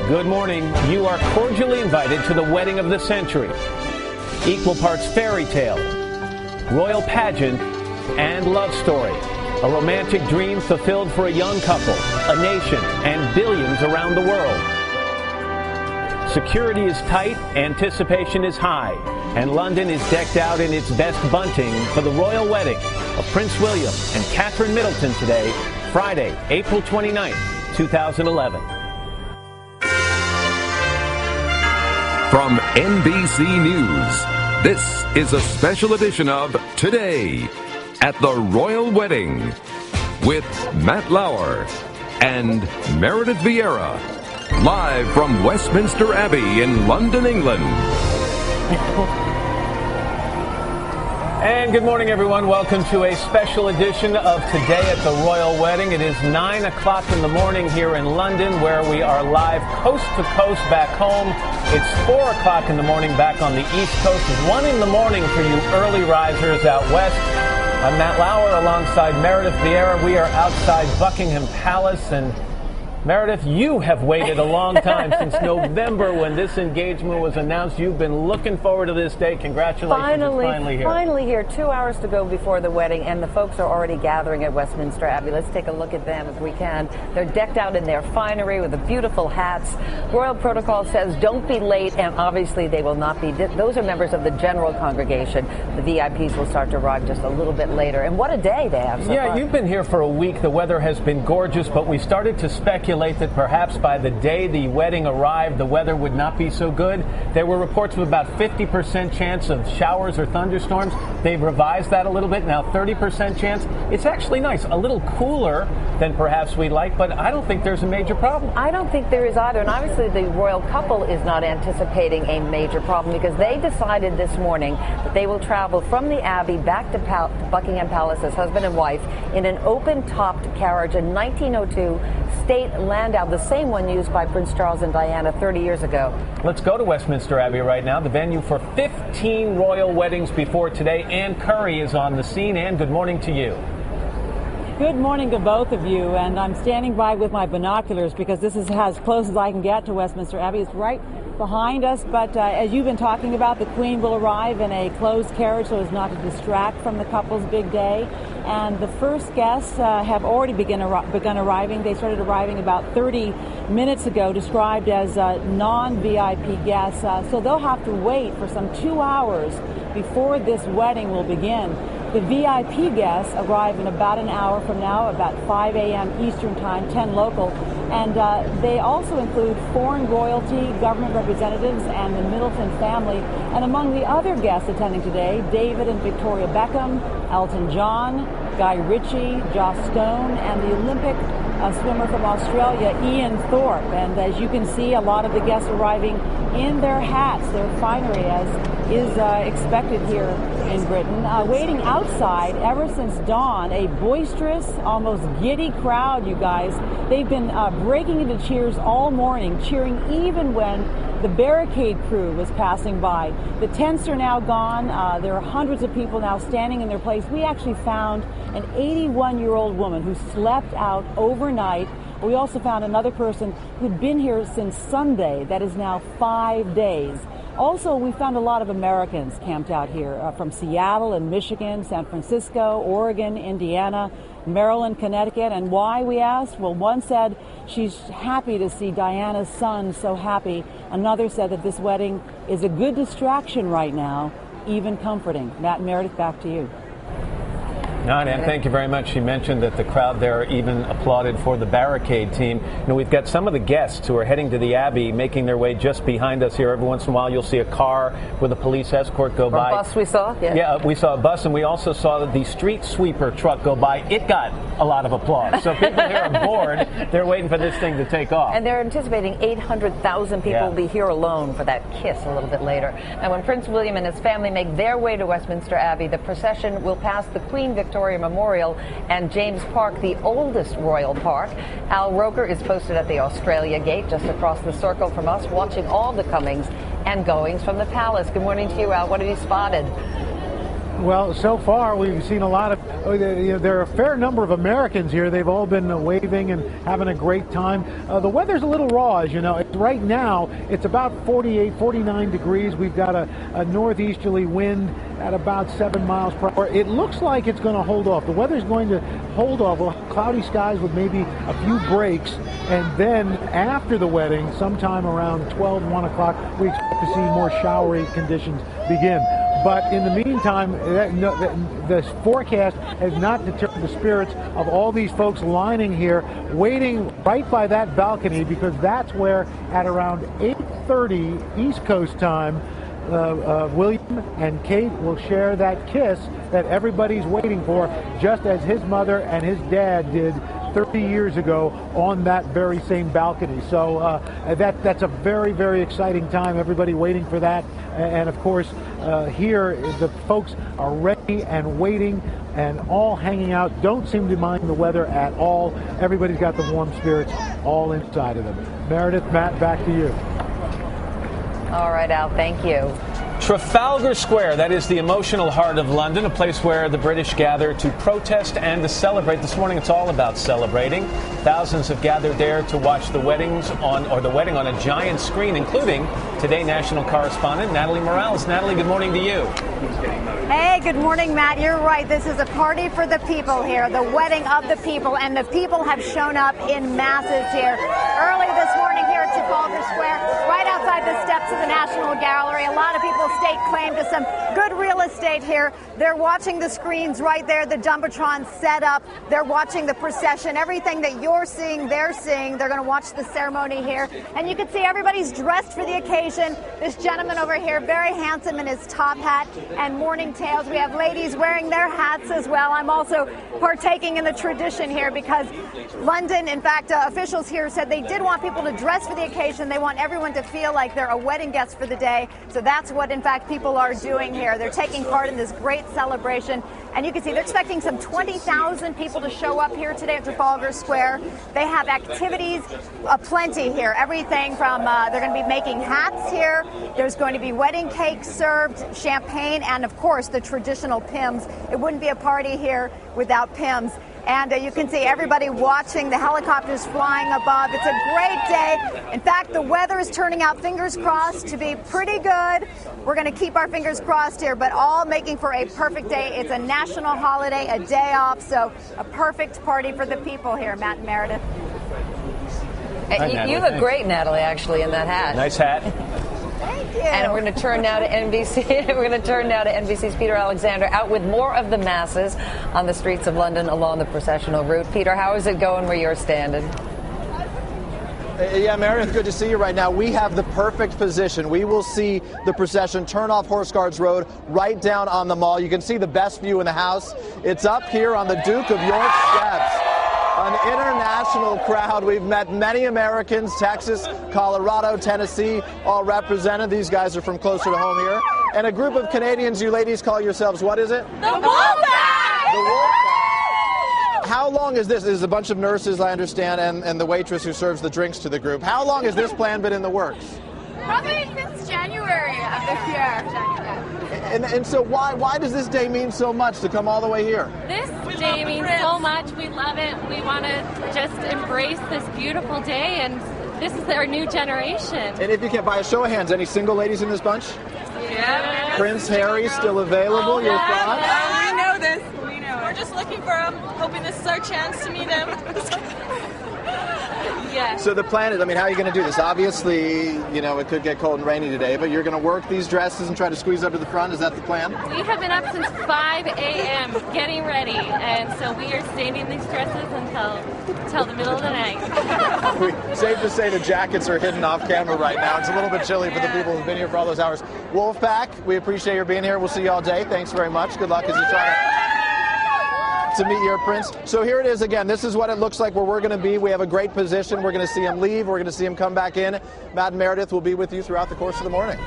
Good morning. You are cordially invited to the wedding of the century. Equal parts fairy tale, royal pageant, and love story. A romantic dream fulfilled for a young couple, a nation, and billions around the world. Security is tight, anticipation is high, and London is decked out in its best bunting for the royal wedding of Prince William and Catherine Middleton today, Friday, April 29th, 2011. From NBC News, this is a special edition of Today at the Royal Wedding with Matt Lauer and Meredith Vieira, live from Westminster Abbey in London, England. And good morning, everyone. Welcome to a special edition of Today at the Royal Wedding. It is 9 o'clock in the morning here in London, where we are live coast to coast back home. It's 4 o'clock in the morning back on the East Coast. It's 1 in the morning for you early risers out west. I'm Matt Lauer alongside Meredith Vieira. We are outside Buckingham Palace, and Meredith, you have waited a long time since November when this engagement was announced. You've been looking forward to this day. Congratulations, it's finally here. 2 hours to go before the wedding, and the folks are already gathering at Westminster Abbey. Let's take a look at them if we can. They're decked out in their finery with the beautiful hats. Royal protocol says don't be late, and obviously they will not be. Those are members of the general congregation. The VIPs will start to arrive just a little bit later. And what a day they have so far. You've been here for a week. The weather has been gorgeous, but we started to speculate that perhaps by the day the wedding arrived, the weather would not be so good. There were reports of about 50% chance of showers or thunderstorms. They've revised that a little bit, now 30% chance. It's actually nice, a little cooler than perhaps we'd like, but I don't think there's a major problem. I don't think there is either, and obviously the royal couple is not anticipating a major problem because they decided this morning that they will travel from the Abbey back to Buckingham Palace as husband and wife in an open-topped carriage, a 1902 state landau, the same one used by Prince Charles and Diana 30 years ago. Let's go to Westminster Abbey right now, the venue for 15 royal weddings before today. Ann Curry is on the scene. Ann, good morning to you. Good morning to both of you, and I'm standing by with my binoculars because this is as close as I can get to Westminster Abbey. It's right behind us, but as you've been talking about, the Queen will arrive in a closed carriage so as not to distract from the couple's big day. And the first guests have already begun arriving. They started arriving about 30 minutes ago, described as non-VIP guests. So they'll have to wait for some 2 hours before this wedding will begin. The VIP guests arrive in about an hour from now, about 5 a.m. Eastern Time, 10 local. And they also include foreign royalty, government representatives, and the Middleton family. And among the other guests attending today, David and Victoria Beckham, Elton John, Guy Ritchie, Joss Stone, and the Olympic swimmer from Australia, Ian Thorpe. And as you can see, a lot of the guests arriving in their hats, their finery, as is expected here in Britain. Waiting outside ever since dawn, a boisterous, almost giddy crowd, you guys. They've been breaking into cheers all morning, cheering even when the barricade crew was passing by. The tents are now gone. There are hundreds of people now standing in their place. We actually found an 81-year-old woman who slept out overnight. We also found another person who'd been here since Sunday. That is now 5 days. Also, we found a lot of Americans camped out here from Seattle and Michigan, San Francisco, Oregon, Indiana, Maryland, Connecticut. And why, we asked? Well, one said she's happy to see Diana's son so happy. Another said that this wedding is a good distraction right now, even comforting. Matt and Meredith, back to you. And thank you very much. She mentioned that the crowd there even applauded for the barricade team. You know, we've got some of the guests who are heading to the Abbey making their way just behind us here. Every once in a while you'll see a car with a police escort go by. A bus we saw? Yeah, we saw a bus, and we also saw the street sweeper truck go by. It got a lot of applause. So people here are bored. They're waiting for this thing to take off. And they're anticipating 800,000 people will be here alone for that kiss a little bit later. And when Prince William and his family make their way to Westminster Abbey, the procession will pass the Queen Victoria Memorial and James Park, the oldest royal park. Al Roker is posted at the Australia Gate just across the circle from us, watching all the comings and goings from the palace. Good morning to you, Al. What have you spotted? Well, so far we've seen a lot of, there are a fair number of Americans here. They've all been waving and having a great time. The weather's a little raw, as you know. Right now, it's about 48, 49 degrees. We've got a northeasterly wind at about 7 miles per hour. It looks like it's going to hold off. The weather's going to hold off. We'll have cloudy skies with maybe a few breaks. And then after the wedding, sometime around 12, 1 o'clock, we expect to see more showery conditions begin. But in the meantime, the forecast has not deterred the spirits of all these folks lining here, waiting right by that balcony, because that's where at around 8:30 East Coast time, William and Kate will share that kiss that everybody's waiting for, just as his mother and his dad did 30 years ago on that very same balcony. So that's a very, very exciting time. Everybody waiting for that. And of course, here the folks are ready and waiting and all hanging out. Don't seem to mind the weather at all. Everybody's got the warm spirits all inside of them. Meredith, Matt, back to you. All right, Al, thank you. Trafalgar Square, that is the emotional heart of London, a place where the British gather to protest and to celebrate. This morning it's all about celebrating. Thousands have gathered there to watch the wedding on a giant screen, including Today national correspondent Natalie Morales. Natalie, good morning to you. Hey, good morning, Matt. You're right. This is a party for the people here, the wedding of the people, and the people have shown up in masses here. Early this morning here at Trafalgar Square, right outside the steps of the National Gallery, a lot of people stake claim to some good real estate here. They're watching the screens right there, the Jumbotron set up. They're watching the procession. Everything that you're seeing, they're seeing. They're going to watch the ceremony here. And you can see everybody's dressed for the occasion. This gentleman over here, very handsome in his top hat and morning tails. We have ladies wearing their hats as well. I'm also partaking in the tradition here because London, in fact, officials here said they did want people to dress for the occasion. They want everyone to feel like they're a wedding guest for the day. So that's what, in fact, people are doing here. They're taking part in this great celebration. And you can see they're expecting some 20,000 people to show up here today at Trafalgar Square. They have activities aplenty here. Everything from they're going to be making hats here. There's going to be wedding cakes served, champagne, and, of course, the traditional Pims. It wouldn't be a party here without Pims. And you can see everybody watching, the helicopters flying above. It's a great day. In fact, the weather is turning out, fingers crossed, to be pretty good. We're going to keep our fingers crossed here, but all making for a perfect day. It's a national holiday, a day off, so a perfect party for the people here, Matt and Meredith. You look great, Natalie, actually, in that hat. Nice hat. Thank you. And we're going to turn now to NBC. We're going to turn now to NBC's Peter Alexander out with more of the masses on the streets of London along the processional route. Peter, how is it going where you're standing? Yeah, Meredith, good to see you right now. We have the perfect position. We will see the procession turn off Horse Guards Road right down on the Mall. You can see the best view in the house. It's up here on the Duke of York steps. An international crowd. We've met many Americans, Texas, Colorado, Tennessee, all represented. These guys are from closer to home here. And a group of Canadians, you ladies call yourselves, what is it? The Wolfpack! The Wolfpack. How long is this? There's a bunch of nurses, I understand, and the waitress who serves the drinks to the group. How long has this plan been in the works? Probably since January of this year. And so why does this day mean so much to come all the way here? This day means so much. We love it. We want to just embrace this beautiful day, and this is our new generation. And if you can't, by a show of hands, any single ladies in this bunch? Yeah. Prince Harry still available? Your thoughts? We know this. We know. We're just looking for him, hoping this is our chance to meet him. Yeah. So the plan is, I mean, how are you going to do this? Obviously, you know, it could get cold and rainy today, but you're going to work these dresses and try to squeeze up to the front. Is that the plan? We have been up since 5 a.m. getting ready, and so we are staying in these dresses until the middle of the night. Safe to say the jackets are hidden off camera right now. It's a little bit chilly for the people who've been here for all those hours. Wolfpack, we appreciate your being here. We'll see you all day. Thanks very much. Good luck as you try to meet your prince. So here it is again. This is what it looks like where we're going to be. We have a great position. We're going to see him leave. We're going to see him come back in. Matt and Meredith will be with you throughout the course of the morning.